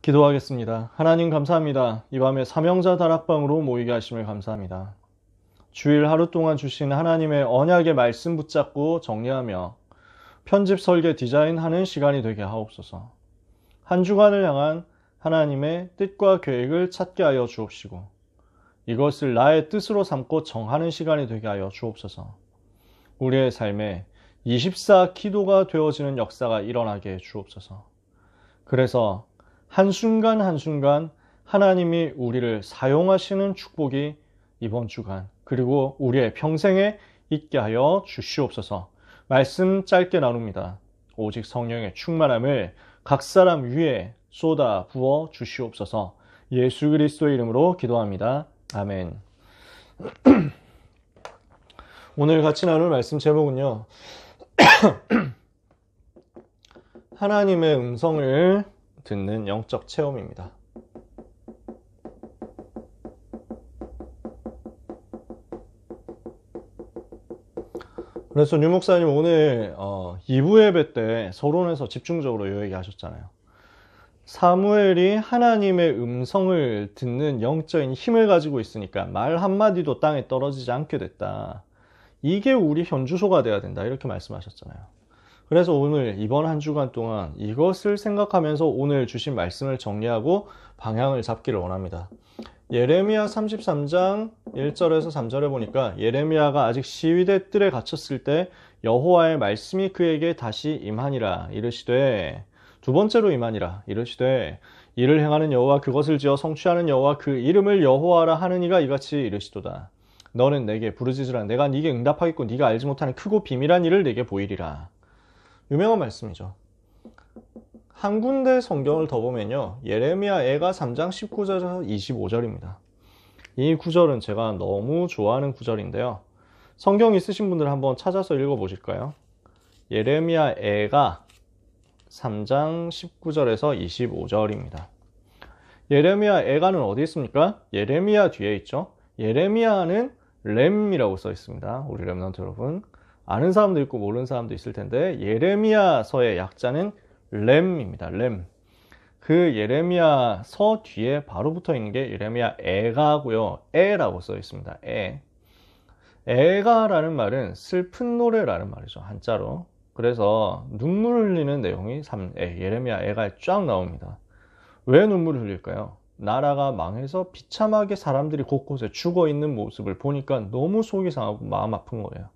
기도하겠습니다. 하나님 감사합니다. 이 밤에 사명자 다락방으로 모이게 하심을 감사합니다. 주일 하루 동안 주신 하나님의 언약의 말씀 붙잡고 정리하며 편집 설계 디자인하는 시간이 되게 하옵소서. 한 주간을 향한 하나님의 뜻과 계획을 찾게 하여 주옵시고 이것을 나의 뜻으로 삼고 정하는 시간이 되게 하여 주옵소서. 우리의 삶에 24 기도가 되어지는 역사가 일어나게 해 주옵소서. 그래서 한순간 한순간 하나님이 우리를 사용하시는 축복이 이번 주간 그리고 우리의 평생에 있게 하여 주시옵소서. 말씀 짧게 나눕니다. 오직 성령의 충만함을 각 사람 위에 쏟아 부어 주시옵소서. 예수 그리스도의 이름으로 기도합니다. 아멘. 오늘 같이 나눌 말씀 제목은요. 하나님의 음성을 듣는 영적 체험입니다. 그래서 류 목사님 오늘 2부 예배 때 서론에서 집중적으로 이 얘기 하셨잖아요. 사무엘이 하나님의 음성을 듣는 영적인 힘을 가지고 있으니까 말 한마디도 땅에 떨어지지 않게 됐다. 이게 우리 현주소가 돼야 된다. 이렇게 말씀하셨잖아요. 그래서 오늘 이번 한 주간 동안 이것을 생각하면서 오늘 주신 말씀을 정리하고 방향을 잡기를 원합니다. 예레미야 33장 1절에서 3절에 보니까 예레미야가 아직 시위대 뜰에 갇혔을 때 여호와의 말씀이 그에게 다시 임하니라 이르시되 두 번째로 임하니라 이르시되 이를 행하는 여호와 그것을 지어 성취하는 여호와 그 이름을 여호와라 하는 이가 이같이 이르시도다. 너는 내게 부르짖으라. 내가 네게 응답하겠고 네가 알지 못하는 크고 비밀한 일을 내게 보이리라. 유명한 말씀이죠. 한 군데 성경을 더 보면요. 예레미야 애가 3장 19절에서 25절입니다. 이 구절은 제가 너무 좋아하는 구절인데요. 성경 있으신 분들 한번 찾아서 읽어보실까요? 예레미야 애가 3장 19절에서 25절입니다. 예레미야 애가는 어디 있습니까? 예레미야 뒤에 있죠. 예레미야는 렘이라고 써 있습니다. 우리 렘넌트 여러분. 아는 사람도 있고 모르는 사람도 있을 텐데 예레미야서의 약자는 렘입니다. 렘. 그 예레미야서 뒤에 바로 붙어 있는 게 예레미야 애가고요. 애라고 써 있습니다. 애. 애가라는 말은 슬픈 노래라는 말이죠. 한자로. 그래서 눈물 흘리는 내용이 예레미야 애가에 쫙 나옵니다. 왜 눈물을 흘릴까요? 나라가 망해서 비참하게 사람들이 곳곳에 죽어 있는 모습을 보니까 너무 속이 상하고 마음 아픈 거예요.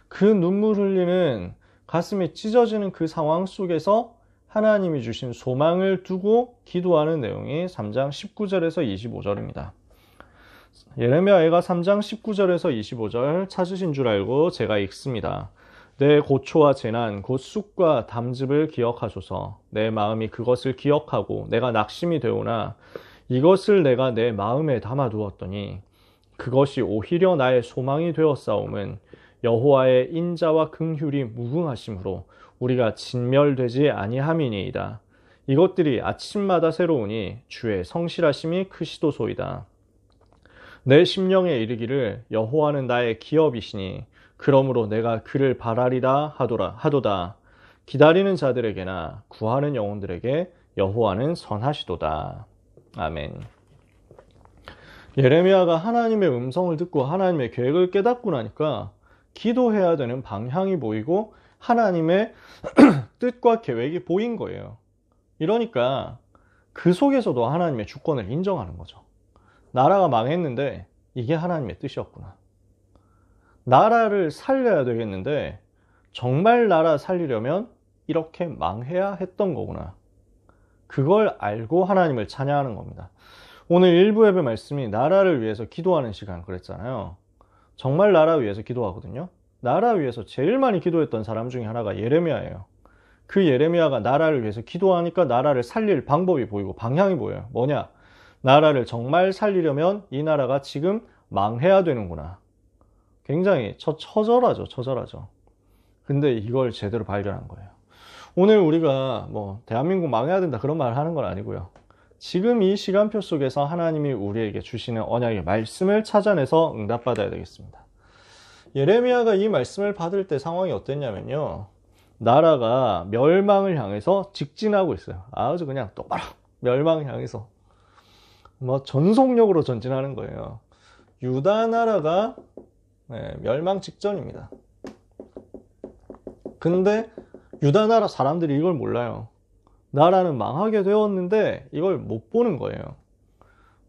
그 눈물 흘리는 가슴이 찢어지는 그 상황 속에서 하나님이 주신 소망을 두고 기도하는 내용이 3장 19절에서 25절입니다. 예레미야 애가 3장 19절에서 25절 찾으신 줄 알고 제가 읽습니다. 내 고초와 재난 곧 쑥과 담즙을 기억하소서. 내 마음이 그것을 기억하고 내가 낙심이 되오나 이것을 내가 내 마음에 담아두었더니 그것이 오히려 나의 소망이 되었사옴은 여호와의 인자와 긍휼이 무궁하심으로 우리가 진멸되지 아니함이니이다. 이것들이 아침마다 새로우니 주의 성실하심이 크시도소이다. 내 심령에 이르기를 여호와는 나의 기업이시니 그러므로 내가 그를 바라리라 하도다. 기다리는 자들에게나 구하는 영혼들에게 여호와는 선하시도다. 아멘. 예레미야가 하나님의 음성을 듣고 하나님의 계획을 깨닫고 나니까 기도해야 되는 방향이 보이고 하나님의 뜻과 계획이 보인 거예요. 이러니까 그 속에서도 하나님의 주권을 인정하는 거죠. 나라가 망했는데 이게 하나님의 뜻이었구나. 나라를 살려야 되겠는데 정말 나라 살리려면 이렇게 망해야 했던 거구나. 그걸 알고 하나님을 찬양하는 겁니다. 오늘 1부 예배 말씀이 나라를 위해서 기도하는 시간 그랬잖아요. 정말 나라 위해서 기도하거든요. 나라 위해서 제일 많이 기도했던 사람 중에 하나가 예레미야예요. 그 예레미야가 나라를 위해서 기도하니까 나라를 살릴 방법이 보이고 방향이 보여요. 뭐냐? 나라를 정말 살리려면 이 나라가 지금 망해야 되는구나. 굉장히 처절하죠. 근데 이걸 제대로 발견한 거예요. 오늘 우리가 대한민국 망해야 된다 그런 말을 하는 건 아니고요. 지금 이 시간표 속에서 하나님이 우리에게 주시는 언약의 말씀을 찾아내서 응답받아야 되겠습니다. 예레미야가 이 말씀을 받을 때 상황이 어땠냐면요. 나라가 멸망을 향해서 직진하고 있어요. 아주 그냥 똑바로 멸망 향해서 뭐 전속력으로 전진하는 거예요. 유다 나라가 멸망 직전입니다. 근데 유다 나라 사람들이 이걸 몰라요. 나라는 망하게 되었는데 이걸 못 보는 거예요.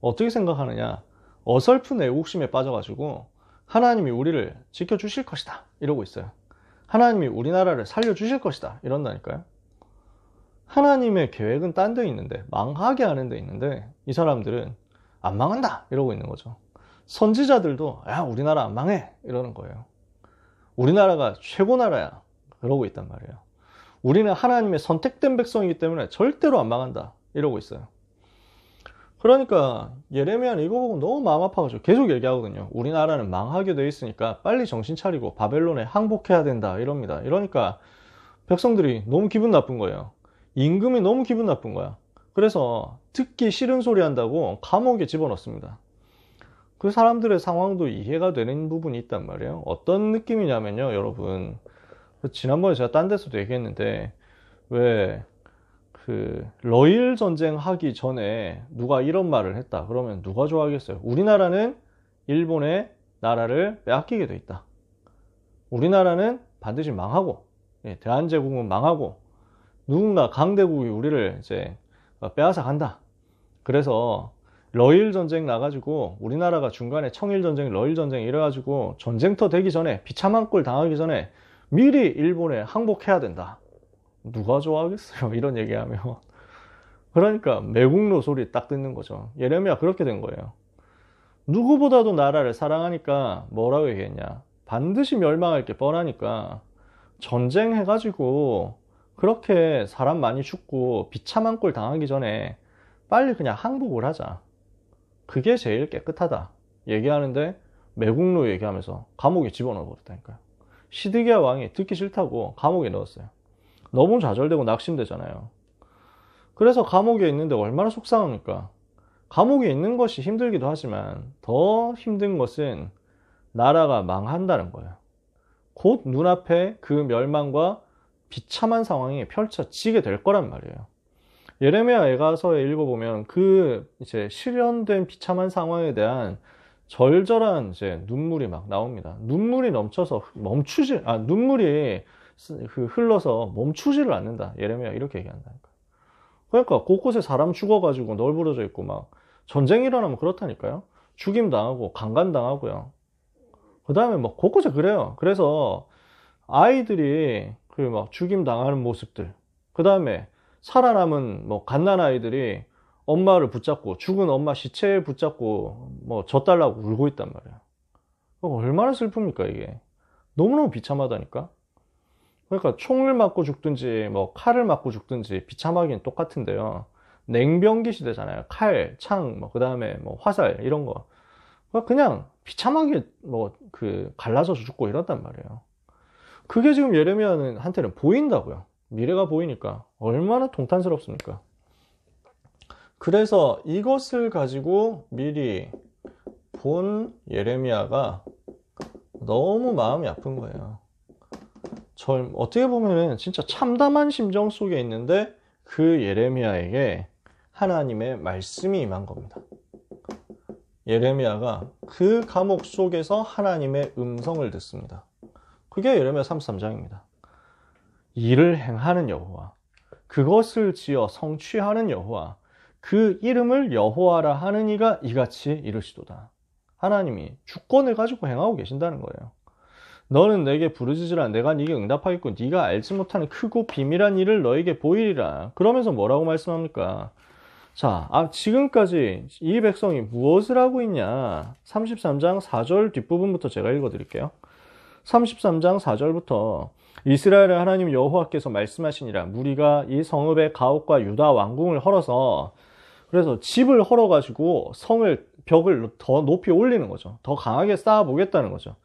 어떻게 생각하느냐? 어설픈 애국심에 빠져가지고 하나님이 우리를 지켜주실 것이다 이러고 있어요. 하나님이 우리나라를 살려주실 것이다 이런다니까요. 하나님의 계획은 딴 데 있는데, 망하게 하는 데 있는데 이 사람들은 안 망한다 이러고 있는 거죠. 선지자들도 야 우리나라 안 망해 이러는 거예요. 우리나라가 최고 나라야 그러고 있단 말이에요. 우리는 하나님의 선택된 백성이기 때문에 절대로 안 망한다 이러고 있어요. 그러니까 예레미야는 이거 보고 너무 마음 아파가지고 계속 얘기하거든요. 우리나라는 망하게 돼 있으니까 빨리 정신 차리고 바벨론에 항복해야 된다 이럽니다. 이러니까 백성들이 너무 기분 나쁜 거예요. 임금이 너무 기분 나쁜 거야. 그래서 듣기 싫은 소리 한다고 감옥에 집어넣습니다. 그 사람들의 상황도 이해가 되는 부분이 있단 말이에요. 어떤 느낌이냐면요, 여러분. 지난번에 제가 딴 데서도 얘기했는데, 왜 러일 전쟁 하기 전에 누가 이런 말을 했다. 그러면 누가 좋아하겠어요? 우리나라는 일본의 나라를 빼앗기게 돼 있다. 우리나라는 반드시 망하고, 대한제국은 망하고, 누군가 강대국이 우리를 이제 빼앗아 간다. 그래서 러일 전쟁 나가지고 우리나라가 중간에 청일 전쟁, 러일 전쟁 이래가지고 전쟁터 되기 전에 비참한 꼴 당하기 전에 미리 일본에 항복해야 된다. 누가 좋아하겠어요? 이런 얘기하면. 그러니까 매국노 소리 딱 듣는 거죠. 예레미야 그렇게 된 거예요. 누구보다도 나라를 사랑하니까 뭐라고 얘기했냐? 반드시 멸망할 게 뻔하니까 전쟁해가지고 그렇게 사람 많이 죽고 비참한 꼴 당하기 전에 빨리 그냥 항복을 하자. 그게 제일 깨끗하다. 얘기하는데 매국노 얘기하면서 감옥에 집어넣어 버렸다니까요. 시드기야 왕이 듣기 싫다고 감옥에 넣었어요. 너무 좌절되고 낙심되잖아요. 그래서 감옥에 있는데 얼마나 속상합니까? 감옥에 있는 것이 힘들기도 하지만 더 힘든 것은 나라가 망한다는 거예요. 곧 눈앞에 그 멸망과 비참한 상황이 펼쳐지게 될 거란 말이에요. 예레미야 애가서에 읽어보면 그 이제 실현된 비참한 상황에 대한 절절한 이제 눈물이 막 나옵니다. 눈물이 넘쳐서 눈물이 흘러서 멈추지를 않는다. 예레미야 이렇게 얘기한다니까. 그러니까 곳곳에 사람 죽어가지고 널브러져 있고 막 전쟁 일어나면 그렇다니까요. 죽임 당하고 강간 당하고요. 그 다음에 뭐 곳곳에 그래요. 그래서 아이들이 그 막 죽임 당하는 모습들. 그 다음에 살아남은 뭐 갓난 아이들이 엄마를 붙잡고 죽은 엄마 시체에 붙잡고 뭐 젖달라고 울고 있단 말이야. 얼마나 슬픕니까 이게. 너무너무 비참하다니까. 그러니까 총을 맞고 죽든지 뭐 칼을 맞고 죽든지 비참하긴 똑같은데요. 냉병기 시대잖아요. 칼, 창, 뭐 그다음에 뭐 화살 이런 거. 그냥 비참하게 뭐 갈라져서 죽고 이런단 말이에요. 그게 지금 예레미야는 한테는 보인다고요. 미래가 보이니까 얼마나 통탄스럽습니까? 그래서 이것을 가지고 미리 본 예레미야가 너무 마음이 아픈 거예요. 어떻게 보면 진짜 참담한 심정 속에 있는데 그 예레미야에게 하나님의 말씀이 임한 겁니다. 예레미야가 그 감옥 속에서 하나님의 음성을 듣습니다. 그게 예레미야 33장입니다. 일을 행하는 여호와, 그것을 지어 성취하는 여호와, 그 이름을 여호와라 하는 이가 이같이 이르시도다. 하나님이 주권을 가지고 행하고 계신다는 거예요. 너는 내게 부르짖으라. 내가 네게 응답하겠고 네가 알지 못하는 크고 비밀한 일을 너에게 보이리라. 그러면서 뭐라고 말씀합니까? 자, 지금까지 이 백성이 무엇을 하고 있냐? 33장 4절 뒷부분부터 제가 읽어드릴게요. 33장 4절부터 이스라엘의 하나님 여호와께서 말씀하시니라. 무리가 이 성읍의 가옥과 유다 왕궁을 헐어서, 그래서 집을 헐어가지고 벽을 더 높이 올리는 거죠. 더 강하게 쌓아보겠다는 거죠.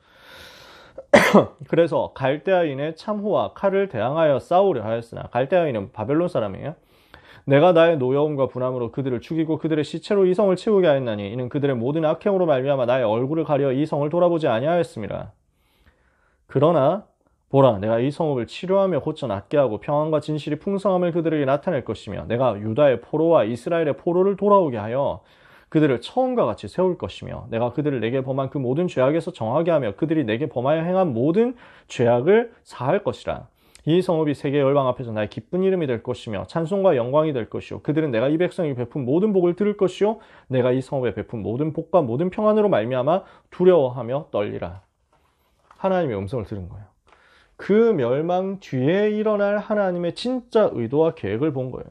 그래서 갈대아인의 참호와 칼을 대항하여 싸우려 하였으나, 갈대아인은 바벨론 사람이에요. 내가 나의 노여움과 분함으로 그들을 죽이고 그들의 시체로 이 성을 채우게 하였나니 이는 그들의 모든 악행으로 말미암아 나의 얼굴을 가려 이 성을 돌아보지 아니하였습니다. 그러나 보라, 내가 이 성읍을 치료하며 고쳐 낫게 하고 평안과 진실이 풍성함을 그들에게 나타낼 것이며 내가 유다의 포로와 이스라엘의 포로를 돌아오게 하여 그들을 처음과 같이 세울 것이며 내가 그들을 내게 범한 그 모든 죄악에서 정하게 하며 그들이 내게 범하여 행한 모든 죄악을 사할 것이라. 이 성읍이 세계 열방 앞에서 나의 기쁜 이름이 될 것이며 찬송과 영광이 될 것이요 그들은 내가 이 백성이 베푼 모든 복을 들을 것이요 내가 이 성읍에 베푼 모든 복과 모든 평안으로 말미암아 두려워하며 떨리라. 하나님의 음성을 들은 거예요. 그 멸망 뒤에 일어날 하나님의 진짜 의도와 계획을 본 거예요.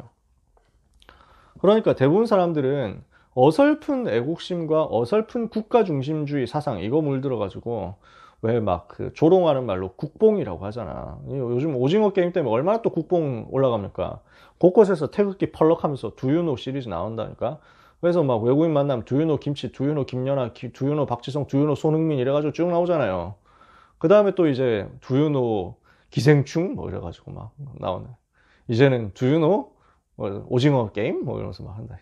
그러니까 대부분 사람들은 어설픈 애국심과 어설픈 국가중심주의 사상 이거 물들어가지고 왜 막 그 조롱하는 말로 국뽕이라고 하잖아. 요즘 오징어 게임 때문에 얼마나 또 국뽕 올라갑니까? 곳곳에서 태극기 펄럭하면서 두유노 시리즈 나온다니까. 그래서 막 외국인 만나면 두유노 김치, 두유노 김연아, 두유노 박지성, 두유노 손흥민 이래가지고 쭉 나오잖아요. 그 다음에 또 이제 두유노 기생충 뭐 이래가지고 막 나오네. 이제는 두유노 오징어 게임 뭐 이러면서 막 한다.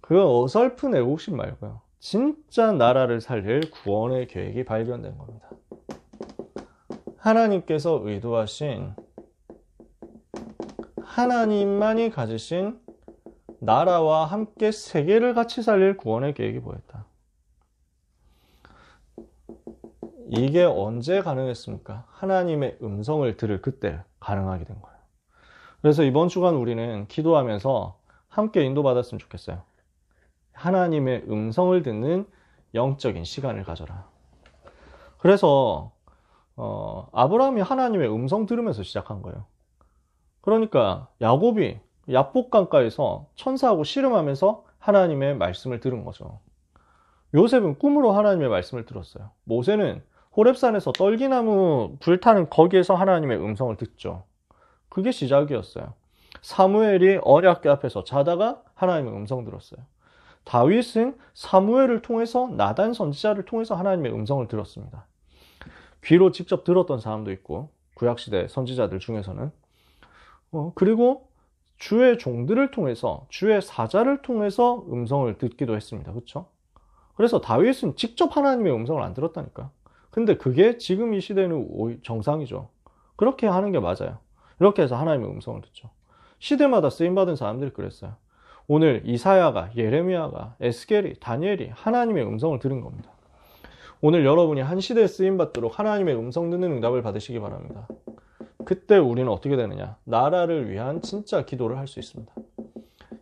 그건 어설픈 애국심 말고요. 진짜 나라를 살릴 구원의 계획이 발견된 겁니다. 하나님께서 의도하신 하나님만이 가지신 나라와 함께 세계를 같이 살릴 구원의 계획이 보였다. 이게 언제 가능했습니까? 하나님의 음성을 들을 그때 가능하게 된 거예요. 그래서 이번 주간 우리는 기도하면서 함께 인도받았으면 좋겠어요. 하나님의 음성을 듣는 영적인 시간을 가져라. 그래서 아브라함이 하나님의 음성 들으면서 시작한 거예요. 그러니까 야곱이 야복강가에서 천사하고 씨름하면서 하나님의 말씀을 들은 거죠. 요셉은 꿈으로 하나님의 말씀을 들었어요. 모세는 호렙산에서 떨기나무 불타는 거기에서 하나님의 음성을 듣죠. 그게 시작이었어요. 사무엘이 언약궤 앞에서 자다가 하나님의 음성 들었어요. 다윗은 사무엘을 통해서 나단 선지자를 통해서 하나님의 음성을 들었습니다. 귀로 직접 들었던 사람도 있고 구약시대 선지자들 중에서는 그리고 주의 종들을 통해서 주의 사자를 통해서 음성을 듣기도 했습니다. 그렇죠? 그래서 다윗은 직접 하나님의 음성을 안 들었다니까. 근데 그게 지금 이 시대는 정상이죠. 그렇게 하는 게 맞아요. 이렇게 해서 하나님의 음성을 듣죠. 시대마다 쓰임받은 사람들이 그랬어요. 오늘 이사야가, 예레미야가, 에스겔이, 다니엘이 하나님의 음성을 들은 겁니다. 오늘 여러분이 한 시대에 쓰임받도록 하나님의 음성 듣는 응답을 받으시기 바랍니다. 그때 우리는 어떻게 되느냐? 나라를 위한 진짜 기도를 할 수 있습니다.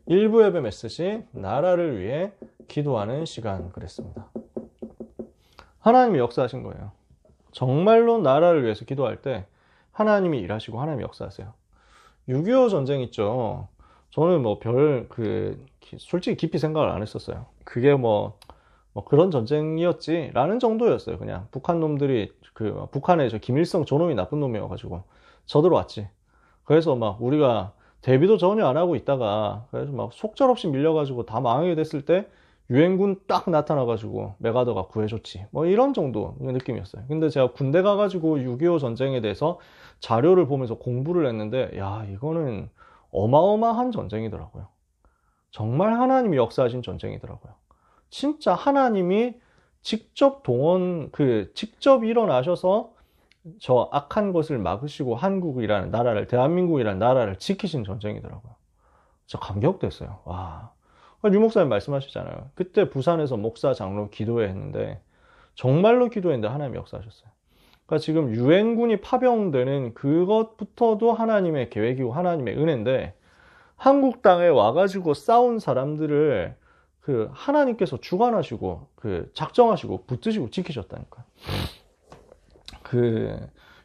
1부 예배 메시지 나라를 위해 기도하는 시간 그랬습니다. 하나님이 역사하신 거예요. 정말로 나라를 위해서 기도할 때 하나님이 일하시고 하나님이 역사하세요. 6.25 전쟁 있죠. 저는 솔직히 깊이 생각을 안 했었어요. 그게 그런 전쟁이었지 라는 정도였어요. 그냥 북한 놈들이 북한의 김일성 저놈이 나쁜 놈이어가지고 쳐들어왔지. 그래서 우리가 대비도 전혀 안 하고 있다가 그래서 속절없이 밀려가지고 다 망하게 됐을 때 유엔군 딱 나타나가지고 메가더가 구해줬지. 이런 정도 느낌이었어요. 근데 제가 군대 가가지고 6.25 전쟁에 대해서 자료를 보면서 공부를 했는데 야, 이거는 어마어마한 전쟁이더라고요. 정말 하나님이 역사하신 전쟁이더라고요. 진짜 하나님이 직접 직접 일어나셔서 저 악한 것을 막으시고 한국이라는 나라를, 대한민국이라는 나라를 지키신 전쟁이더라고요. 진짜 감격됐어요. 와. 유 목사님 말씀하시잖아요. 그때 부산에서 목사 장로 기도회 했는데 정말로 기도했는데 하나님이 역사하셨어요. 그러니까 지금 유엔군이 파병되는 그것부터도 하나님의 계획이고 하나님의 은혜인데 한국 땅에 와가지고 싸운 사람들을 하나님께서 주관하시고 작정하시고 붙드시고 지키셨다니까요.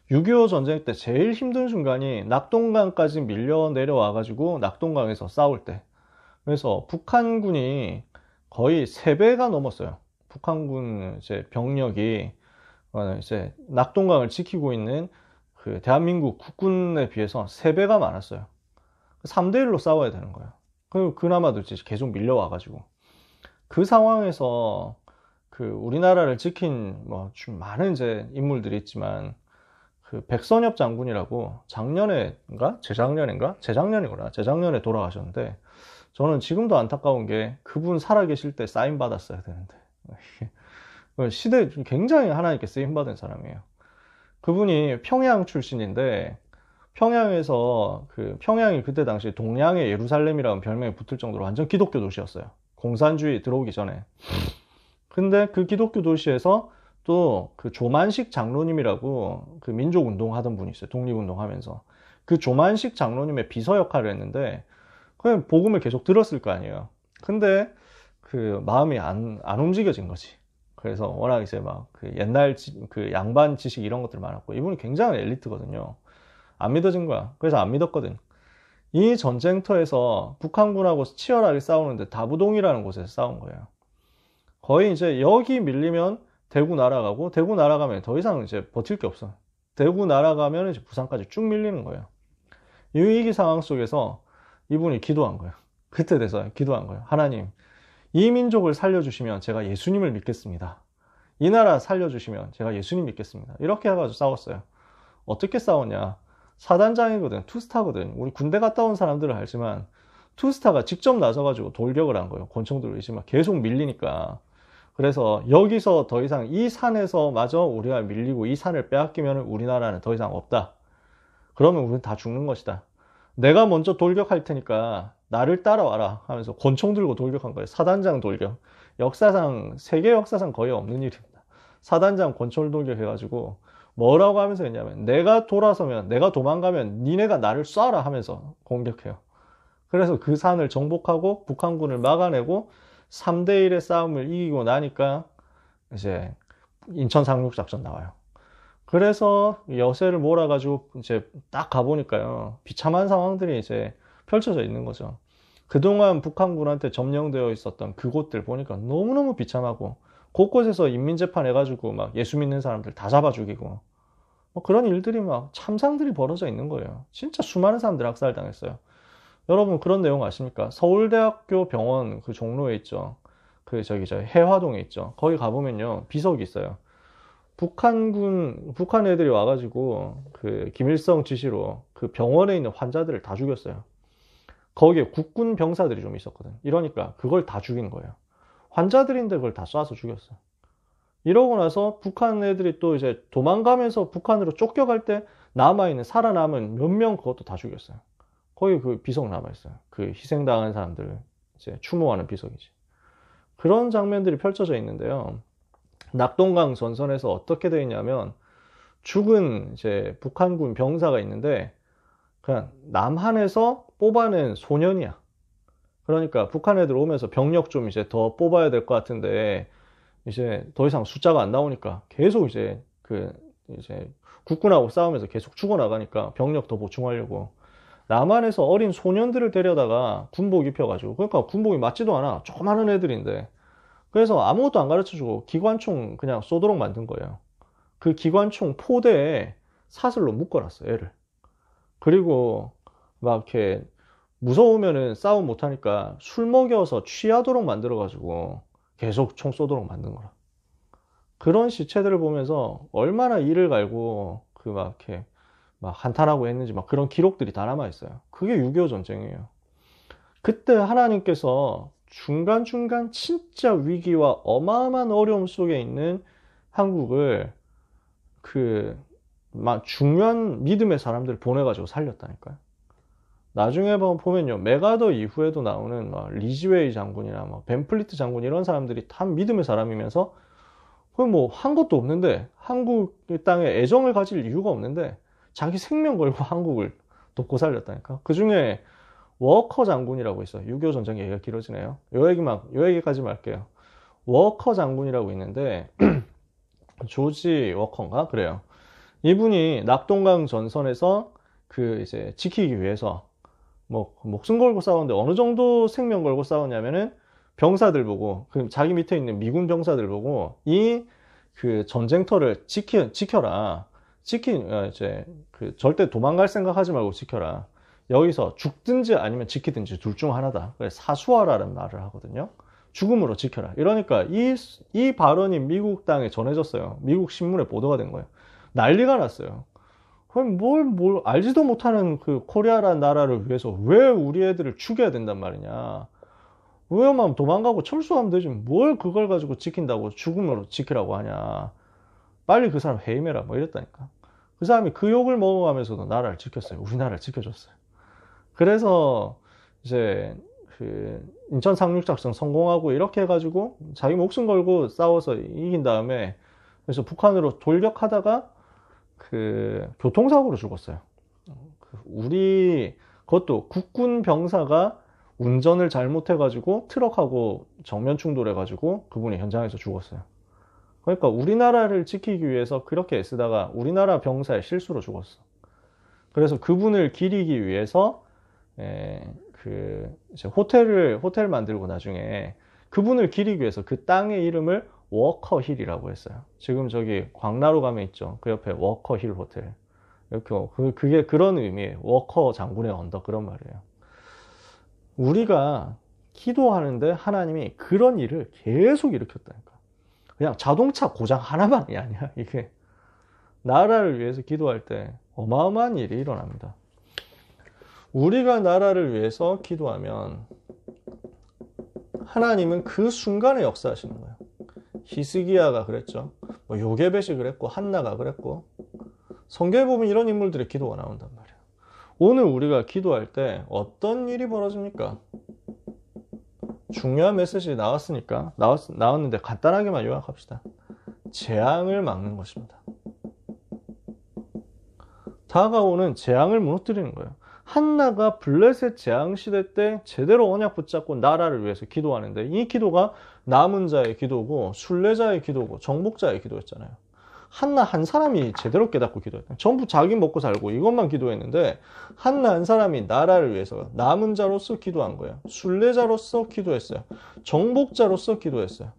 6.25 전쟁 때 제일 힘든 순간이 낙동강까지 밀려 내려와가지고 낙동강에서 싸울 때. 그래서 북한군이 거의 3배가 넘었어요. 북한군 병력이 이제 낙동강을 지키고 있는 대한민국 국군에 비해서 3배가 많았어요. 3대1로 싸워야 되는 거예요. 그나마도 이제 계속 밀려와가지고. 그 상황에서 우리나라를 지킨 좀 많은 이제 인물들이 있지만 백선엽 장군이라고 재작년에 돌아가셨는데 저는 지금도 안타까운 게 그분 살아계실 때 사인 받았어야 되는데 시대 굉장히 하나님께 쓰임 받은 사람이에요. 그분이 평양 출신인데 평양에서 평양이 그때 당시 동양의 예루살렘이라는 별명이 붙을 정도로 완전 기독교 도시였어요. 공산주의 들어오기 전에. 근데 그 기독교 도시에서 또 그 조만식 장로님이라고 그 민족운동 하던 분이 있어요. 독립운동 하면서. 그 조만식 장로님의 비서 역할을 했는데 그냥 복음을 계속 들었을 거 아니에요. 근데 그 마음이 안 움직여진 거지. 그래서 워낙 이제 막 그 옛날 그 양반 지식 이런 것들 많았고 이분이 굉장히 엘리트거든요. 안 믿어진 거야. 그래서 안 믿었거든. 이 전쟁터에서 북한군하고 치열하게 싸우는데 다부동이라는 곳에서 싸운 거예요. 거의 이제 여기 밀리면 대구 날아가고 대구 날아가면 더 이상 이제 버틸 게 없어. 대구 날아가면 이제 부산까지 쭉 밀리는 거예요. 이 위기 상황 속에서 이분이 기도한 거예요. 그때 돼서 기도한 거예요. 하나님, 이 민족을 살려주시면 제가 예수님을 믿겠습니다. 이 나라 살려주시면 제가 예수님 믿겠습니다. 이렇게 해가지고 싸웠어요. 어떻게 싸웠냐? 사단장이거든, 투스타거든. 우리 군대 갔다 온 사람들은 알지만 투스타가 직접 나서가지고 돌격을 한 거예요. 권총들로 이제 막 계속 밀리니까. 그래서 여기서 더 이상 이 산에서 마저 우리가 밀리고 이 산을 빼앗기면 우리나라는 더 이상 없다. 그러면 우리는 다 죽는 것이다. 내가 먼저 돌격할 테니까 나를 따라와라 하면서 권총 들고 돌격한 거예요. 사단장 돌격. 역사상, 세계 역사상 거의 없는 일입니다. 사단장 권총 돌격해가지고 뭐라고 하면서 했냐면 내가 돌아서면, 내가 도망가면 니네가 나를 쏴라 하면서 공격해요. 그래서 그 산을 정복하고 북한군을 막아내고 3대1의 싸움을 이기고 나니까 이제 인천 상륙작전 나와요. 그래서 여세를 몰아가지고 이제 딱 가보니까요. 비참한 상황들이 이제 펼쳐져 있는 거죠. 그동안 북한군한테 점령되어 있었던 그곳들 보니까 너무너무 비참하고 곳곳에서 인민재판 해가지고 막 예수 믿는 사람들 다 잡아 죽이고 뭐 그런 일들이 막 참상들이 벌어져 있는 거예요. 진짜 수많은 사람들 학살당했어요. 여러분 그런 내용 아십니까? 서울대학교 병원 그 종로에 있죠. 그 저기 저 해화동에 있죠. 거기 가보면요. 비석이 있어요. 북한 애들이 와가지고 그 김일성 지시로 그 병원에 있는 환자들을 다 죽였어요. 거기에 국군 병사들이 좀 있었거든. 이러니까 그걸 다 죽인 거예요. 환자들인데 그걸 다 쏴서 죽였어. 이러고 나서 북한 애들이 또 이제 도망가면서 북한으로 쫓겨갈 때 남아있는 살아남은 몇 명 그것도 다 죽였어요. 거기 그 비석 남아있어요. 그 희생당한 사람들 이제 추모하는 비석이지. 그런 장면들이 펼쳐져 있는데요. 낙동강 전선에서 어떻게 되어 있냐면 죽은 이제 북한군 병사가 있는데 그냥 남한에서 뽑아낸 소년이야. 그러니까 북한 애들 오면서 병력 좀 이제 더 뽑아야 될 것 같은데 이제 더 이상 숫자가 안 나오니까 계속 이제 이제 국군하고 싸우면서 계속 죽어나가니까 병력 더 보충하려고 남한에서 어린 소년들을 데려다가 군복 입혀가지고 그러니까 군복이 맞지도 않아. 조그마한 애들인데 그래서 아무것도 안 가르쳐주고 기관총 그냥 쏘도록 만든 거예요. 그 기관총 포대에 사슬로 묶어놨어 애를. 그리고 막 이렇게 무서우면은 싸움 못하니까 술 먹여서 취하도록 만들어가지고 계속 총 쏘도록 만든 거라. 그런 시체들을 보면서 얼마나 이를 갈고 그 막 이렇게 막 한탄하고 했는지 막 그런 기록들이 다 남아 있어요. 그게 6.25 전쟁이에요. 그때 하나님께서 중간중간 진짜 위기와 어마어마한 어려움 속에 있는 한국을 막 중요한 믿음의 사람들을 보내가지고 살렸다니까요. 나중에 보면요, 메가더 이후에도 나오는 막 리즈웨이 장군이나 막 벤플리트 장군 이런 사람들이 다 믿음의 사람이면서 그건 뭐 한 것도 없는데 한국 땅에 애정을 가질 이유가 없는데 자기 생명 걸고 한국을 돕고 살렸다니까. 그 중에 워커 장군이라고 있어요. 6.25 전쟁 얘기가 길어지네요. 요 얘기까지만 할게요. 워커 장군이라고 있는데 조지 워커인가? 그래요. 이분이 낙동강 전선에서 이제 지키기 위해서 뭐 목숨 걸고 싸웠는데 어느 정도 생명 걸고 싸웠냐면은 병사들 보고 자기 밑에 있는 미군 병사들 보고 그 전쟁터를 지켜라. 이제 절대 도망갈 생각하지 말고 지켜라. 여기서 죽든지 아니면 지키든지 둘 중 하나다. 그래서 사수하라는 말을 하거든요. 죽음으로 지켜라. 이러니까 이 발언이 미국 땅에 전해졌어요. 미국 신문에 보도가 된 거예요. 난리가 났어요. 그럼 뭘 알지도 못하는 그 코리아라는 나라를 위해서 왜 우리 애들을 죽여야 된단 말이냐. 위험하면 도망가고 철수하면 되지. 뭘 그걸 가지고 지킨다고 죽음으로 지키라고 하냐. 빨리 그 사람 해임해라. 뭐 이랬다니까. 그 사람이 그 욕을 먹어가면서도 나라를 지켰어요. 우리나라를 지켜줬어요. 그래서 이제 그 인천 상륙작전 성공하고 이렇게 해가지고 자기 목숨 걸고 싸워서 이긴 다음에 그래서 북한으로 돌격하다가 그 교통사고로 죽었어요. 우리 그것도 국군 병사가 운전을 잘못해가지고 트럭하고 정면 충돌해가지고 그분이 현장에서 죽었어요. 그러니까 우리나라를 지키기 위해서 그렇게 애쓰다가 우리나라 병사의 실수로 죽었어. 그래서 그분을 기리기 위해서 이제 호텔 만들고 나중에 그분을 기리기 위해서 그 땅의 이름을 워커힐이라고 했어요. 지금 저기 광나루 가면 있죠. 그 옆에 워커힐 호텔. 이렇게 그게 그런 의미예요. 워커 장군의 언덕 그런 말이에요. 우리가 기도하는데 하나님이 그런 일을 계속 일으켰다니까. 그냥 자동차 고장 하나만이 아니야. 이게 나라를 위해서 기도할 때 어마어마한 일이 일어납니다. 우리가 나라를 위해서 기도하면 하나님은 그 순간에 역사하시는 거예요. 히스기야가 그랬죠. 뭐 요게벳이 그랬고 한나가 그랬고 성경에 보면 이런 인물들의 기도가 나온단 말이에요. 오늘 우리가 기도할 때 어떤 일이 벌어집니까? 중요한 메시지 나왔으니까 나왔는데 간단하게만 요약합시다. 재앙을 막는 것입니다. 다가오는 재앙을 무너뜨리는 거예요. 한나가 블레셋 재앙 시대 때 제대로 언약 붙잡고 나라를 위해서 기도하는데 이 기도가 남은 자의 기도고 순례자의 기도고 정복자의 기도였잖아요. 한나 한 사람이 제대로 깨닫고 기도했다. 전부 자기 먹고 살고 이것만 기도했는데 한나 한 사람이 나라를 위해서 남은 자로서 기도한 거예요. 순례자로서 기도했어요. 정복자로서 기도했어요.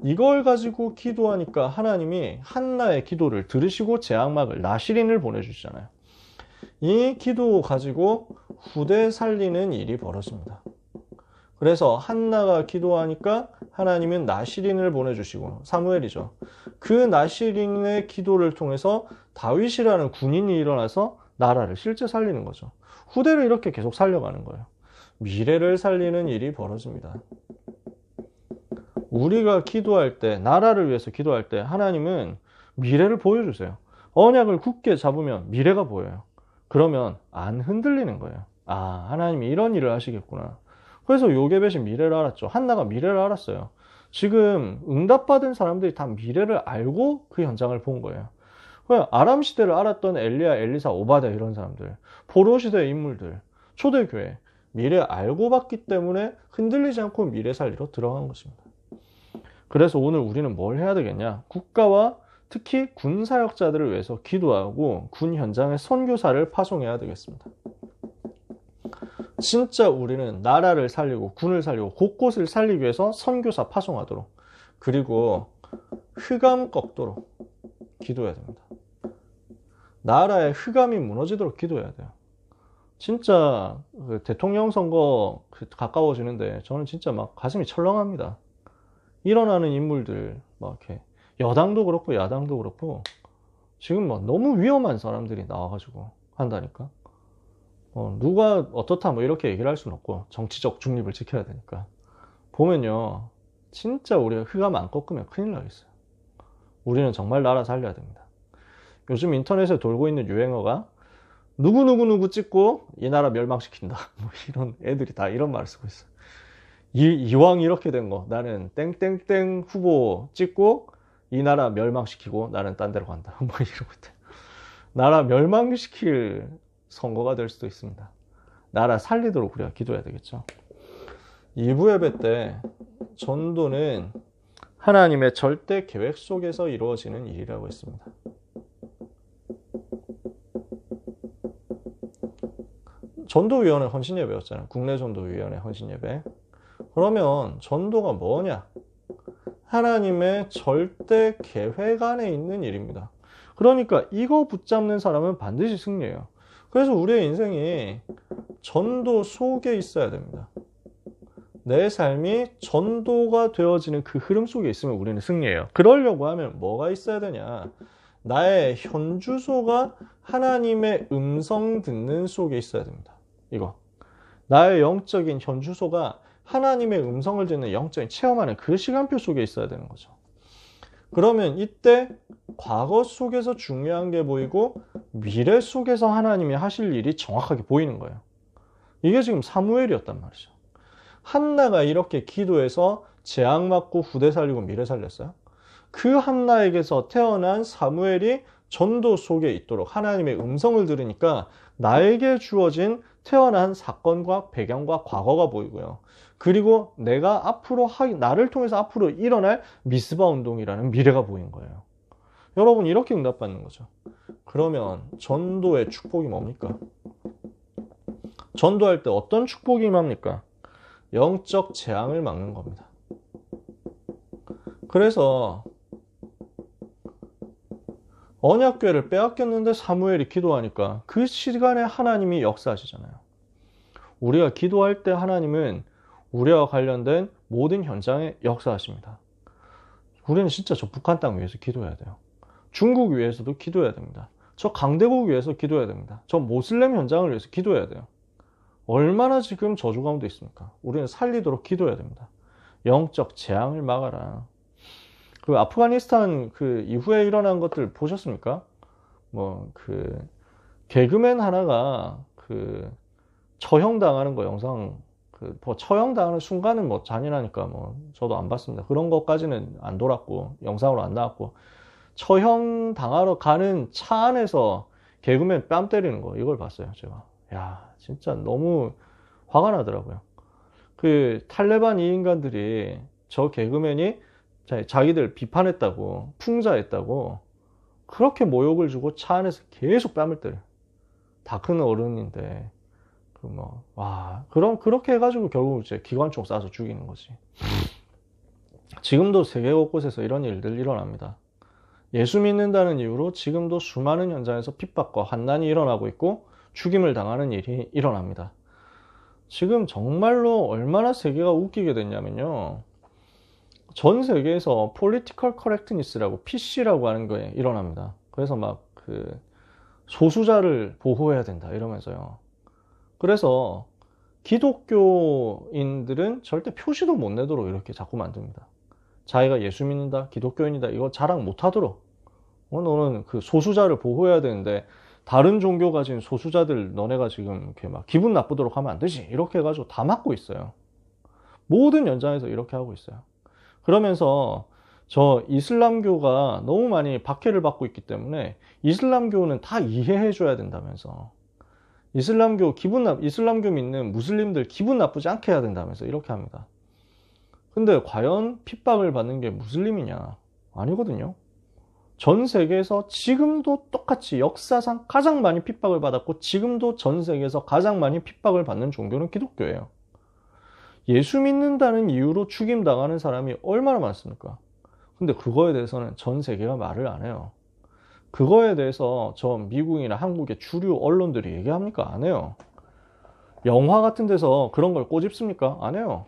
이걸 가지고 기도하니까 하나님이 한나의 기도를 들으시고 재앙막을 나시린을 보내주시잖아요. 이 기도 가지고 후대 살리는 일이 벌어집니다. 그래서 한나가 기도하니까 하나님은 나시린을 보내주시고 사무엘이죠. 그 나시린의 기도를 통해서 다윗이라는 군인이 일어나서 나라를 실제 살리는 거죠. 후대를 이렇게 계속 살려가는 거예요. 미래를 살리는 일이 벌어집니다. 우리가 기도할 때, 나라를 위해서 기도할 때 하나님은 미래를 보여주세요. 언약을 굳게 잡으면 미래가 보여요. 그러면 안 흔들리는 거예요. 아, 하나님이 이런 일을 하시겠구나. 그래서 요게벳이 미래를 알았죠. 한나가 미래를 알았어요. 지금 응답받은 사람들이 다 미래를 알고 그 현장을 본 거예요. 아람 시대를 알았던 엘리야, 엘리사, 오바댜 이런 사람들, 포로 시대의 인물들, 초대교회 미래 알고 봤기 때문에 흔들리지 않고 미래 살리로 들어간 것입니다. 그래서 오늘 우리는 뭘 해야 되겠냐? 국가와 특히 군 사역자들을 위해서 기도하고 군 현장에 선교사를 파송해야 되겠습니다. 진짜 우리는 나라를 살리고 군을 살리고 곳곳을 살리기 위해서 선교사 파송하도록 그리고 흑암 꺾도록 기도해야 됩니다. 나라의 흑암이 무너지도록 기도해야 돼요. 진짜 대통령 선거 가까워지는데 저는 진짜 막 가슴이 철렁합니다. 일어나는 인물들 막 이렇게 여당도 그렇고 야당도 그렇고 지금 막 너무 위험한 사람들이 나와가지고 한다니까. 누가 어떻다 뭐 이렇게 얘기를 할 수는 없고 정치적 중립을 지켜야 되니까 보면요 진짜 우리가 흑암 안 꺾으면 큰일 나겠어요. 우리는 정말 나라 살려야 됩니다. 요즘 인터넷에 돌고 있는 유행어가 누구 찍고 이 나라 멸망시킨다 뭐 이런 애들이 다 이런 말을 쓰고 있어요. 이왕 이렇게 된 거 나는 땡땡땡 후보 찍고 이 나라 멸망시키고 나는 딴 데로 간다 뭐 이러고 있대. 나라 멸망시킬 선거가 될 수도 있습니다. 나라 살리도록 우리가 기도해야 되겠죠. 2부 예배 때 전도는 하나님의 절대 계획 속에서 이루어지는 일이라고 했습니다. 전도위원회 헌신예배였잖아요. 국내전도위원회 헌신예배. 그러면 전도가 뭐냐? 하나님의 절대 계획 안에 있는 일입니다. 그러니까 이거 붙잡는 사람은 반드시 승리해요. 그래서 우리의 인생이 전도 속에 있어야 됩니다. 내 삶이 전도가 되어지는 그 흐름 속에 있으면 우리는 승리해요. 그러려고 하면 뭐가 있어야 되냐? 나의 현주소가 하나님의 음성 듣는 속에 있어야 됩니다. 이거. 나의 영적인 현주소가 하나님의 음성을 듣는 영적인 체험하는 그 시간표 속에 있어야 되는 거죠. 그러면 이때 과거 속에서 중요한 게 보이고 미래 속에서 하나님이 하실 일이 정확하게 보이는 거예요. 이게 지금 사무엘이었단 말이죠. 한나가 이렇게 기도해서 재앙 맞고 후대 살리고 미래 살렸어요. 그 한나에게서 태어난 사무엘이 전도 속에 있도록 하나님의 음성을 들으니까 나에게 주어진 태어난 사건과 배경과 과거가 보이고요. 그리고 내가 앞으로 나를 통해서 앞으로 일어날 미스바 운동이라는 미래가 보인 거예요. 여러분, 이렇게 응답받는 거죠. 그러면 전도의 축복이 뭡니까? 전도할 때 어떤 축복이 임합니까? 영적 재앙을 막는 겁니다. 그래서 언약궤를 빼앗겼는데 사무엘이 기도하니까 그 시간에 하나님이 역사하시잖아요. 우리가 기도할 때 하나님은 우리와 관련된 모든 현장에 역사하십니다. 우리는 진짜 저 북한 땅 위해서 기도해야 돼요. 중국 위해서도 기도해야 됩니다. 저 강대국 위해서 기도해야 됩니다. 저 모슬렘 현장을 위해서 기도해야 돼요. 얼마나 지금 저주 가운데 있습니까? 우리는 살리도록 기도해야 됩니다. 영적 재앙을 막아라. 그 아프가니스탄 그 이후에 일어난 것들 보셨습니까? 개그맨 하나가 그 처형당하는 거 영상, 처형당하는 순간은 잔인하니까 저도 안 봤습니다. 그런 것까지는 안 돌았고, 영상으로 안 나왔고, 처형당하러 가는 차 안에서 개그맨 뺨 때리는 거, 이걸 봤어요, 제가. 야, 진짜 너무 화가 나더라고요. 그 탈레반 이 인간들이 저 개그맨이 자기들 비판했다고, 풍자했다고, 그렇게 모욕을 주고 차 안에서 계속 뺨을 때려요. 다 큰 어른인데, 그렇게 해가지고 결국 이제 기관총 쏴서 죽이는 거지. 지금도 세계 곳곳에서 이런 일들 일어납니다. 예수 믿는다는 이유로 지금도 수많은 현장에서 핍박과 환난이 일어나고 있고, 죽임을 당하는 일이 일어납니다. 지금 정말로 얼마나 세계가 웃기게 됐냐면요. 전 세계에서 political correctness라고 PC라고 하는 거에 일어납니다. 그래서 소수자를 보호해야 된다 이러면서요. 그래서 기독교인들은 절대 표시도 못 내도록 이렇게 자꾸 만듭니다. 자기가 예수 믿는다, 기독교인이다, 이거 자랑 못 하도록. 너는 그 소수자를 보호해야 되는데 다른 종교 가진 소수자들 너네가 지금 이렇게 기분 나쁘도록 하면 안 되지. 이렇게 해가지고 다 막고 있어요. 모든 연장에서 이렇게 하고 있어요. 그러면서 저 이슬람교가 너무 많이 박해를 받고 있기 때문에 이슬람교는 다 이해해 줘야 된다면서, 이슬람교 믿는 무슬림들 기분 나쁘지 않게 해야 된다면서 이렇게 합니다. 근데 과연 핍박을 받는 게 무슬림이냐? 아니거든요. 전 세계에서 지금도 똑같이 역사상 가장 많이 핍박을 받았고 지금도 전 세계에서 가장 많이 핍박을 받는 종교는 기독교예요. 예수 믿는다는 이유로 죽임당하는 사람이 얼마나 많습니까? 근데 그거에 대해서는 전 세계가 말을 안 해요. 그거에 대해서 저 미국이나 한국의 주류 언론들이 얘기합니까? 안 해요. 영화 같은 데서 그런 걸 꼬집습니까? 안 해요.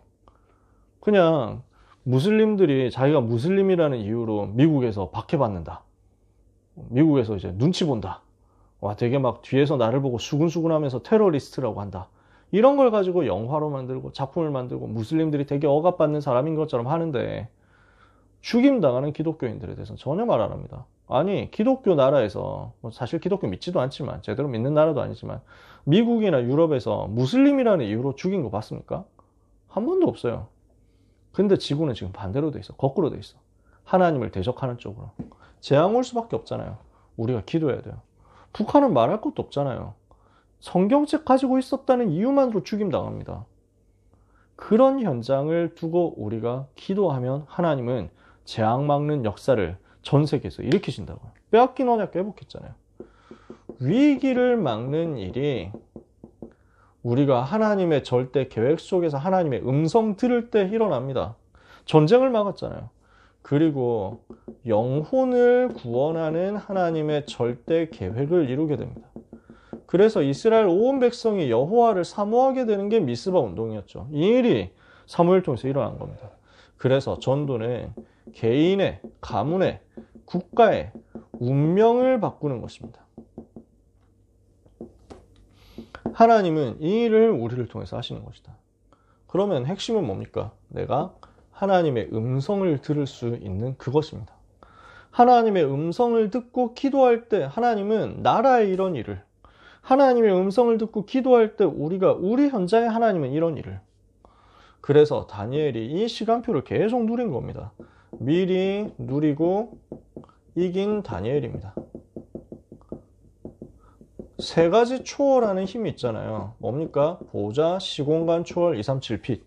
그냥 무슬림들이 자기가 무슬림이라는 이유로 미국에서 박해받는다. 미국에서 이제 눈치 본다. 되게 뒤에서 나를 보고 수근수근 하면서 테러리스트라고 한다. 이런 걸 가지고 영화로 만들고 작품을 만들고 무슬림들이 되게 억압받는 사람인 것처럼 하는데 죽임당하는 기독교인들에 대해서는 전혀 말 안 합니다. 아니, 기독교 나라에서, 사실 기독교 믿지도 않지만, 제대로 믿는 나라도 아니지만, 미국이나 유럽에서 무슬림이라는 이유로 죽인 거 봤습니까? 한 번도 없어요. 근데 지구는 지금 반대로 돼 있어. 거꾸로 돼 있어. 하나님을 대적하는 쪽으로. 재앙 올 수밖에 없잖아요. 우리가 기도해야 돼요. 북한은 말할 것도 없잖아요. 성경책 가지고 있었다는 이유만으로 죽임당합니다. 그런 현장을 두고 우리가 기도하면 하나님은 재앙 막는 역사를 전 세계에서 일으키신다고요. 빼앗긴 언약 회복했잖아요. 위기를 막는 일이 우리가 하나님의 절대 계획 속에서 하나님의 음성 들을 때 일어납니다. 전쟁을 막았잖아요. 그리고 영혼을 구원하는 하나님의 절대 계획을 이루게 됩니다. 그래서 이스라엘 온 백성이 여호와를 사모하게 되는 게 미스바 운동이었죠. 이 일이 사무엘 통해서 일어난 겁니다. 그래서 전도는 개인의, 가문의, 국가의 운명을 바꾸는 것입니다. 하나님은 이 일을 우리를 통해서 하시는 것이다. 그러면 핵심은 뭡니까? 내가 하나님의 음성을 들을 수 있는 그것입니다. 하나님의 음성을 듣고 기도할 때 하나님은 나라의 이런 일을, 하나님의 음성을 듣고 기도할 때 우리 현장에 하나님은 이런 일을. 그래서 다니엘이 이 시간표를 계속 누린 겁니다. 미리 누리고 이긴 다니엘입니다. 세 가지 초월하는 힘이 있잖아요. 뭡니까? 보좌, 시공간 초월, 237빛.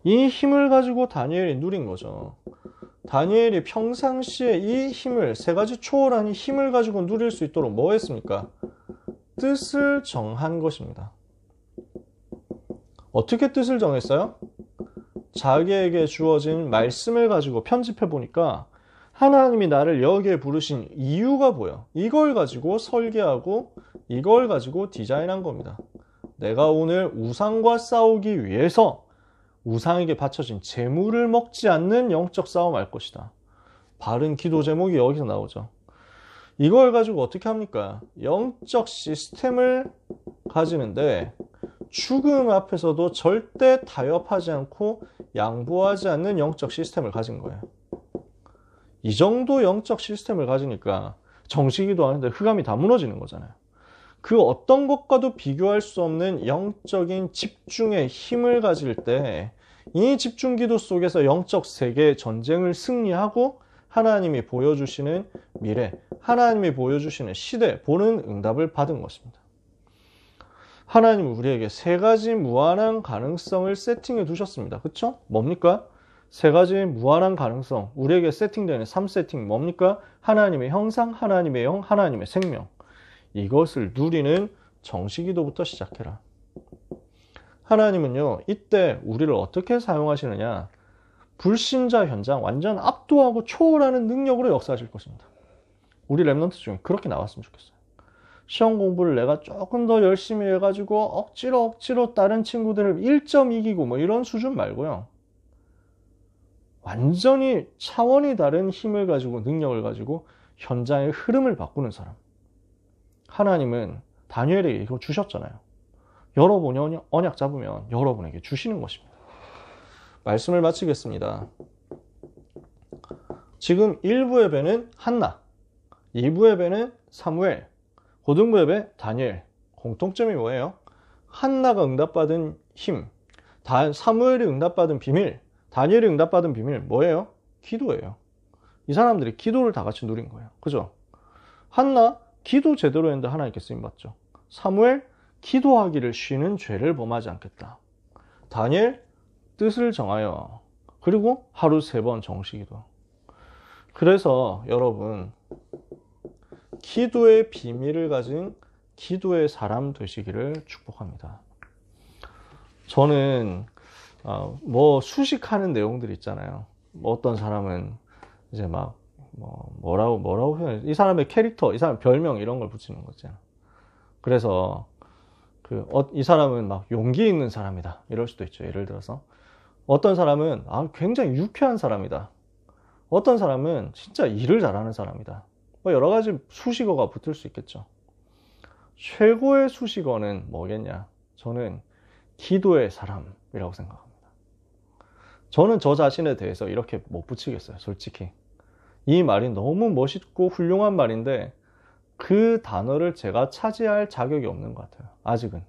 이 힘을 가지고 다니엘이 누린 거죠. 다니엘이 평상시에 이 힘을, 세 가지 초월하는 힘을 가지고 누릴 수 있도록 뭐 했습니까? 뜻을 정한 것입니다. 어떻게 뜻을 정했어요? 자기에게 주어진 말씀을 가지고 편집해 보니까 하나님이 나를 여기에 부르신 이유가 보여. 이걸 가지고 설계하고 이걸 가지고 디자인한 겁니다. 내가 오늘 우상과 싸우기 위해서 우상에게 바쳐진 재물을 먹지 않는 영적 싸움 할 것이다. 바른 기도 제목이 여기서 나오죠. 이걸 가지고 어떻게 합니까? 영적 시스템을 가지는데 죽음 앞에서도 절대 타협하지 않고 양보하지 않는 영적 시스템을 가진 거예요. 이 정도 영적 시스템을 가지니까 정식기도 하는데 흑암이 다 무너지는 거잖아요. 그 어떤 것과도 비교할 수 없는 영적인 집중의 힘을 가질 때 이 집중기도 속에서 영적 세계의 전쟁을 승리하고 하나님이 보여주시는 미래, 하나님이 보여주시는 시대, 보는 응답을 받은 것입니다. 하나님은 우리에게 세 가지 무한한 가능성을 세팅해 두셨습니다. 그렇죠? 뭡니까? 세 가지 무한한 가능성, 우리에게 세팅되는 3세팅 뭡니까? 하나님의 형상, 하나님의 영, 하나님의 생명. 이것을 누리는 정식기도부터 시작해라. 하나님은요, 이때 우리를 어떻게 사용하시느냐? 불신자 현장 완전 압도하고 초월하는 능력으로 역사하실 것입니다. 우리 랩런트 중에 그렇게 나왔으면 좋겠어요. 시험 공부를 내가 조금 더 열심히 해가지고 억지로 다른 친구들을 1점 이기고 뭐 이런 수준 말고요. 완전히 차원이 다른 힘을 가지고 능력을 가지고 현장의 흐름을 바꾸는 사람. 하나님은 다니엘에게 이거 주셨잖아요. 여러분이 언약 잡으면 여러분에게 주시는 것입니다. 말씀을 마치겠습니다. 지금 1부 예배는 한나, 2부 예배는 사무엘, 고등부 예배 다니엘. 공통점이 뭐예요? 한나가 응답받은 힘, 사무엘이 응답받은 비밀, 다니엘이 응답받은 비밀 뭐예요? 기도예요. 이 사람들이 기도를 다 같이 누린 거예요. 그죠? 한나 기도 제대로 했는데 하나님께 쓰임받죠. 사무엘 기도하기를 쉬는 죄를 범하지 않겠다. 다니엘 뜻을 정하여, 그리고 하루 3번 정식기도. 그래서 여러분 기도의 비밀을 가진 기도의 사람 되시기를 축복합니다. 저는 뭐 수식하는 내용들이 있잖아요. 뭐 어떤 사람은 이제 막 뭐라고 표현해? 이 사람의 캐릭터, 이 사람 별명 이런 걸 붙이는 거잖아요. 그래서 이 사람은 막 용기 있는 사람이다 이럴 수도 있죠. 예를 들어서 어떤 사람은 굉장히 유쾌한 사람이다. 어떤 사람은 진짜 일을 잘하는 사람이다. 뭐 여러 가지 수식어가 붙을 수 있겠죠. 최고의 수식어는 뭐겠냐? 저는 기도의 사람이라고 생각합니다. 저는 저 자신에 대해서 이렇게 못 붙이겠어요. 솔직히 이 말이 너무 멋있고 훌륭한 말인데 그 단어를 제가 차지할 자격이 없는 것 같아요. 아직은.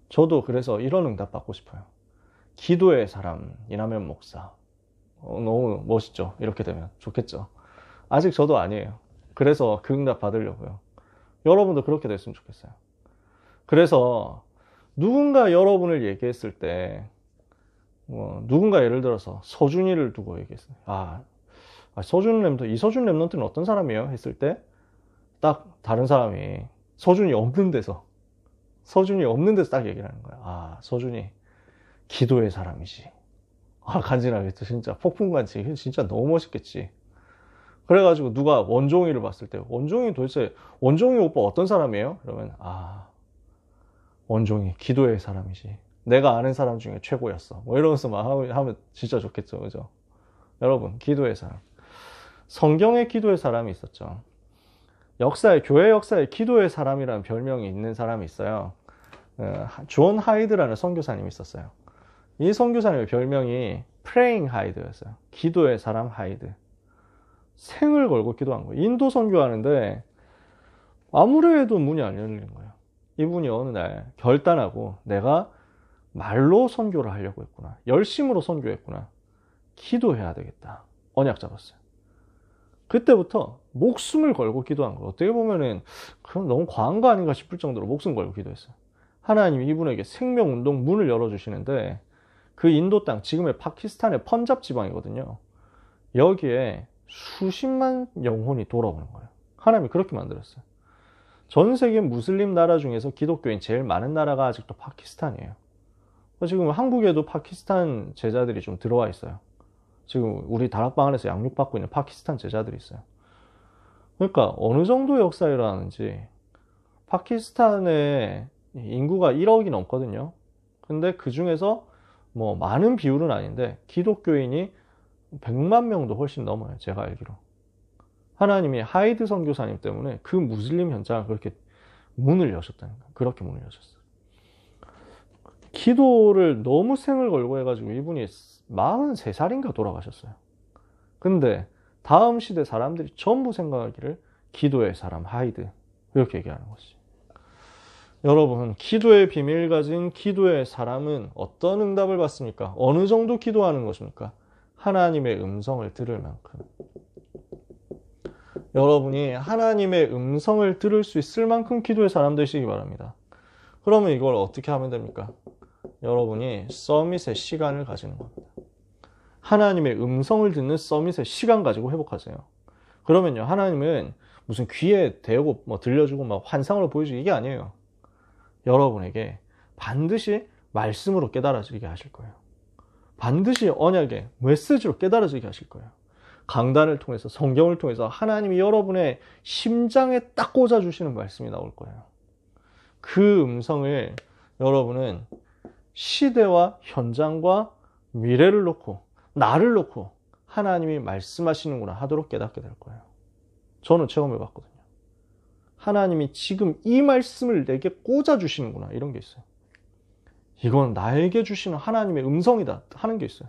저도 그래서 이런 응답 받고 싶어요. 기도의 사람 이남현 목사. 너무 멋있죠. 이렇게 되면 좋겠죠. 아직 저도 아니에요. 그래서 그 응답 받으려고요. 여러분도 그렇게 됐으면 좋겠어요. 그래서 누군가 여러분을 얘기했을 때 누군가 예를 들어서 서준이를 두고 얘기했어요. 이서준 랩런트는 어떤 사람이에요? 했을 때 딱 다른 사람이 서준이 없는 데서 딱 얘기를 하는 거야. 서준이 기도의 사람이지. 간지나겠죠. 진짜 폭풍간지. 진짜 너무 멋있겠지. 그래가지고 누가 원종이를 봤을 때 원종이 오빠 어떤 사람이에요? 그러면 원종이 기도의 사람이지. 내가 아는 사람 중에 최고였어. 뭐 이러면서 막 하면 진짜 좋겠죠. 그죠? 여러분, 기도의 사람. 성경에 기도의 사람이 있었죠. 교회 역사에 기도의 사람이라는 별명이 있는 사람이 있어요. 존 하이드라는 선교사님이 있었어요. 이 선교사님의 별명이 Praying Hyde였어요. 기도의 사람 하이드. 생을 걸고 기도한 거예요. 인도 선교하는데 아무리 해도 문이 안 열리는 거예요. 이분이 어느 날 결단하고 내가 말로 선교를 하려고 했구나. 열심으로 선교했구나. 기도해야 되겠다. 언약 잡았어요. 그때부터 목숨을 걸고 기도한 거예요. 어떻게 보면은 그럼 너무 과한 거 아닌가 싶을 정도로 목숨 걸고 기도했어요. 하나님이 이분에게 생명운동 문을 열어주시는데 그 인도 땅, 지금의 파키스탄의 펀잡 지방이거든요. 여기에 수십만 영혼이 돌아오는 거예요. 하나님이 그렇게 만들었어요. 전 세계 무슬림 나라 중에서 기독교인 제일 많은 나라가 아직도 파키스탄이에요. 지금 한국에도 파키스탄 제자들이 좀 들어와 있어요. 지금 우리 다락방 안에서 양육받고 있는 파키스탄 제자들이 있어요. 그러니까 어느 정도 역사가 일어나는지. 파키스탄의 인구가 1억이 넘거든요. 근데 그 중에서 뭐 많은 비율은 아닌데 기독교인이 100만 명도 훨씬 넘어요. 제가 알기로. 하나님이 하이드 선교사님 때문에 그 무슬림 현장을 그렇게 문을 여셨다는 거예요. 그렇게 문을 여셨어요. 기도를 너무 생을 걸고 해가지고 이분이 43살인가 돌아가셨어요. 근데 다음 시대 사람들이 전부 생각하기를 기도의 사람 하이드 이렇게 얘기하는 것이. 여러분, 기도의 비밀 가진 기도의 사람은 어떤 응답을 받습니까? 어느 정도 기도하는 것입니까? 하나님의 음성을 들을 만큼. 여러분이 하나님의 음성을 들을 수 있을 만큼 기도의 사람 되시기 바랍니다. 그러면 이걸 어떻게 하면 됩니까? 여러분이 서밋의 시간을 가지는 겁니다. 하나님의 음성을 듣는 서밋의 시간 가지고 회복하세요. 그러면요, 하나님은 무슨 귀에 대고 뭐 들려주고 막 환상으로 보여주고 이게 아니에요. 여러분에게 반드시 말씀으로 깨달아지게 하실 거예요. 반드시 언약의 메시지로 깨달아지게 하실 거예요. 강단을 통해서, 성경을 통해서 하나님이 여러분의 심장에 딱 꽂아주시는 말씀이 나올 거예요. 그 음성을 여러분은 시대와 현장과 미래를 놓고, 나를 놓고 하나님이 말씀하시는구나 하도록 깨닫게 될 거예요. 저는 체험해 봤거든요. 하나님이 지금 이 말씀을 내게 꽂아주시는구나 이런 게 있어요. 이건 나에게 주시는 하나님의 음성이다 하는 게 있어요.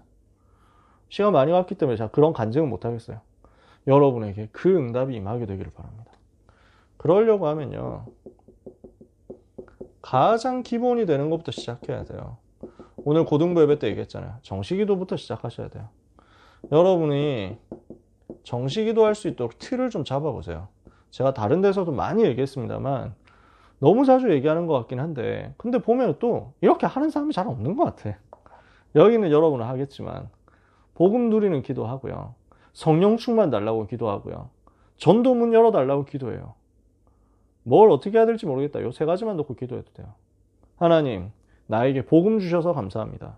시간 많이 갔기 때문에 제가 그런 간증은 못하겠어요. 여러분에게 그 응답이 임하게 되기를 바랍니다. 그러려고 하면요, 가장 기본이 되는 것부터 시작해야 돼요. 오늘 고등부 예배 때 얘기했잖아요. 정시기도부터 시작하셔야 돼요. 여러분이 정시기도 할 수 있도록 틀을 좀 잡아보세요. 제가 다른 데서도 많이 얘기했습니다만 너무 자주 얘기하는 것 같긴 한데, 근데 보면 또 이렇게 하는 사람이 잘 없는 것 같아. 여기는 여러분은 하겠지만 복음 누리는 기도하고요, 성령 충만 달라고 기도하고요, 전도문 열어달라고 기도해요. 뭘 어떻게 해야 될지 모르겠다. 요 세 가지만 놓고 기도해도 돼요. 하나님, 나에게 복음 주셔서 감사합니다.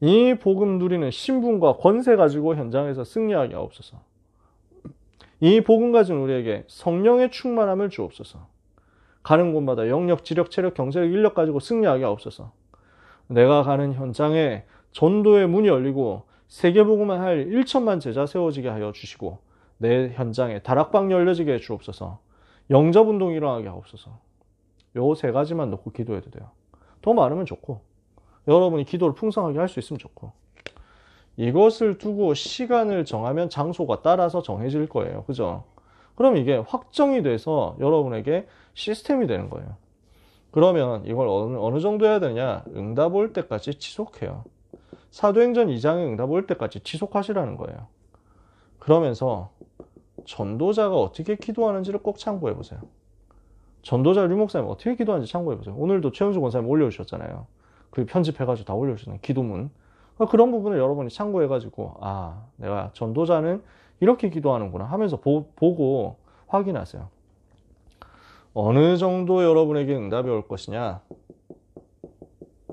이 복음 누리는 신분과 권세 가지고 현장에서 승리하게 하옵소서. 이 복음 가진 우리에게 성령의 충만함을 주옵소서. 가는 곳마다 영역, 지력, 체력, 경제력, 인력 가지고 승리하게 하옵소서. 내가 가는 현장에 전도의 문이 열리고 세계복음만 할 1천만 제자 세워지게 하여 주시고, 내 현장에 다락방 열려지게 해 주옵소서. 영접운동이 일어나게 하옵소서. 요 세 가지만 놓고 기도해도 돼요. 더 많으면 좋고, 여러분이 기도를 풍성하게 할 수 있으면 좋고, 이것을 두고 시간을 정하면 장소가 따라서 정해질 거예요. 그죠? 그럼 이게 확정이 돼서 여러분에게 시스템이 되는 거예요. 그러면 이걸 어느 정도 해야 되냐? 응답 올 때까지 지속해요. 사도행전 2장에 응답 올 때까지 지속하시라는 거예요. 그러면서 전도자가 어떻게 기도하는지를 꼭 참고해 보세요. 전도자 류목사님 어떻게 기도하는지 참고해 보세요. 오늘도 최영주 권사님 올려주셨잖아요. 그 편집해가지고 다 올려주셨잖아요. 기도문. 그런 부분을 여러분이 참고해가지고, 아, 내가 전도자는 이렇게 기도하는구나 하면서 보고 확인하세요. 어느 정도 여러분에게 응답이 올 것이냐?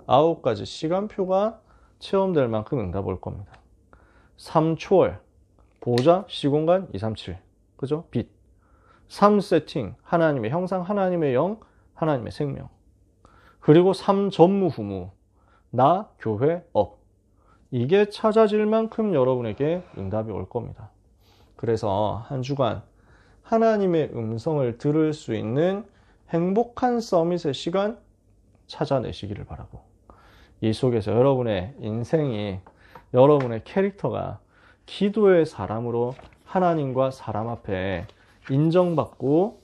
9가지 시간표가 체험될 만큼 응답 올 겁니다. 3초월, 보좌, 시공간, 237. 그죠? 빛. 3세팅, 하나님의 형상, 하나님의 영, 하나님의 생명. 그리고 3전무후무, 나, 교회, 업. 이게 찾아질 만큼 여러분에게 응답이 올 겁니다. 그래서 한 주간 하나님의 음성을 들을 수 있는 행복한 서밋의 시간 찾아내시기를 바라고, 이 속에서 여러분의 인생이, 여러분의 캐릭터가 기도의 사람으로 하나님과 사람 앞에 인정받고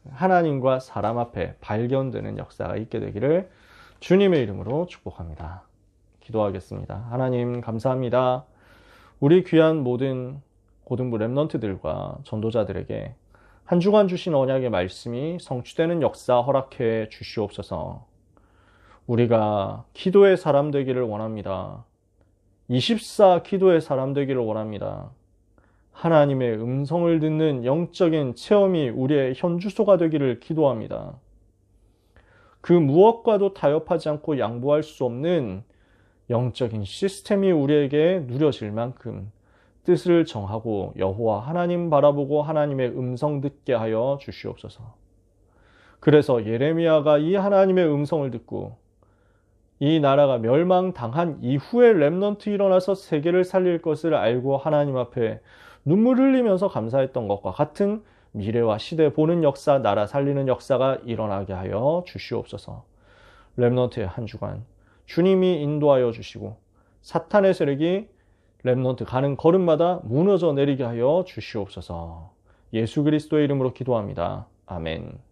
하나님과 사람 앞에 발견되는 역사가 있게 되기를 주님의 이름으로 축복합니다. 기도하겠습니다. 하나님 감사합니다. 우리 귀한 모든 고등부 렘넌트들과 전도자들에게 한 주간 주신 언약의 말씀이 성취되는 역사 허락해 주시옵소서. 우리가 기도의 사람 되기를 원합니다. 24 기도의 사람 되기를 원합니다. 하나님의 음성을 듣는 영적인 체험이 우리의 현주소가 되기를 기도합니다. 그 무엇과도 타협하지 않고 양보할 수 없는 영적인 시스템이 우리에게 누려질 만큼 뜻을 정하고 여호와 하나님 바라보고 하나님의 음성 듣게 하여 주시옵소서. 그래서 예레미야가 이 하나님의 음성을 듣고 이 나라가 멸망당한 이후에 렘넌트 일어나서 세계를 살릴 것을 알고 하나님 앞에 눈물 흘리면서 감사했던 것과 같은 미래와 시대 보는 역사, 나라 살리는 역사가 일어나게 하여 주시옵소서. 렘넌트의 한 주간 주님이 인도하여 주시고 사탄의 세력이 렘넌트 가는 걸음마다 무너져 내리게 하여 주시옵소서. 예수 그리스도의 이름으로 기도합니다. 아멘.